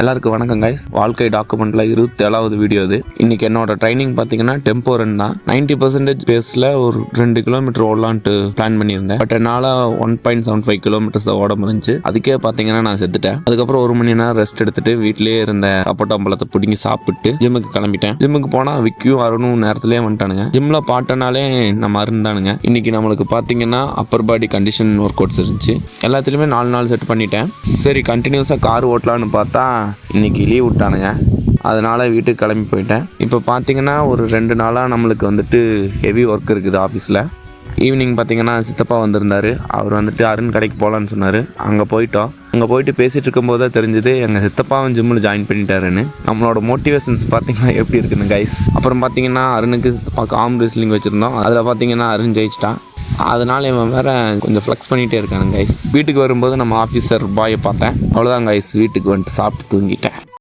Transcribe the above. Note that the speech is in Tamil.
எல்லாருக்கும் வணக்கம் கைஸ். வாழ்க்கை டாக்குமெண்ட்ல 27வது வீடியோ இது. இன்னைக்கு என்னோட ட்ரைனிங் பார்த்தீங்கன்னா டெம்போ ரன் தான். 90% பேஸில் ஒரு 2 கிலோமீட்டர் ஓடலான்ட்டு பிளான் பண்ணியிருந்தேன். பட் என்னால் 1.75 கிலோமீட்டர்ஸ் தான் ஓட முடிஞ்சு. அதுக்கே பார்த்தீங்கன்னா நான் செத்துட்டேன். அதுக்கப்புறம் 1 மணி நேரம் ரெஸ்ட் எடுத்துட்டு வீட்டிலேயே இருந்த சப்போட்டாம்பழத்தை பிடிங்கி சாப்பிட்டு ஜிம்முக்கு கிளம்பிட்டேன். ஜிம்முக்கு போனால் விக்கியும் அருணும் நேரத்துலேயே வந்துட்டானுங்க. ஜிம்மில் பாட்டனாலே நம்ம அருந்தானுங்க. இன்னைக்கு நம்மளுக்கு பார்த்தீங்கன்னா upper body condition workouts இருந்துச்சு. எல்லாத்துலேயுமே 4 நாள் செட் பண்ணிட்டேன். சரி கண்டினியூஸாக கார் ஓட்டலான்னு பார்த்தா இன்னைக்கு லீவ் விட்டானுங்க. அதனால் வீட்டுக்கு கிளம்பி போயிட்டேன். இப்போ பார்த்தீங்கன்னா ஒரு 2 நாளாக நம்மளுக்கு வந்துட்டு ஹெவி ஒர்க் இருக்குது ஆஃபீஸில். ஈவினிங் பார்த்தீங்கன்னா சித்தப்பா வந்திருந்தார். அவர் வந்துட்டு அருண் கடைக்கு போகலான்னு சொன்னார். அங்கே போயிட்டோம். அங்கே போயிட்டு பேசிகிட்டு இருக்கும்போது தான் தெரிஞ்சுது எங்கள் சித்தப்பாவும் ஜிம்மில் ஜாயின் பண்ணிட்டாருன்னு. நம்மளோட மோட்டிவேஷன்ஸ் பார்த்தீங்கன்னா எப்படி இருக்குன்னு கைஸ். அப்புறம் பார்த்தீங்கன்னா அருணுக்கு சித்தப்பாக்கு ஆர்ம் ரெஸ்லிங் வச்சுருந்தோம். அதில் பார்த்தீங்கன்னா அருண் ஜெயிச்சிட்டான். அதனால் இவன் வேறு கொஞ்சம் ஃப்ளெக்ஸ் பண்ணிகிட்டே இருக்கானுங்க கைஸ். வீட்டுக்கு வரும்போது நம்ம ஆஃபீஸர் பாயை பார்த்தேன். அவ்வளோதான் கைஸ், வீட்டுக்கு வந்துட்டு சாப்பிட்டு தூங்கிட்டேன்.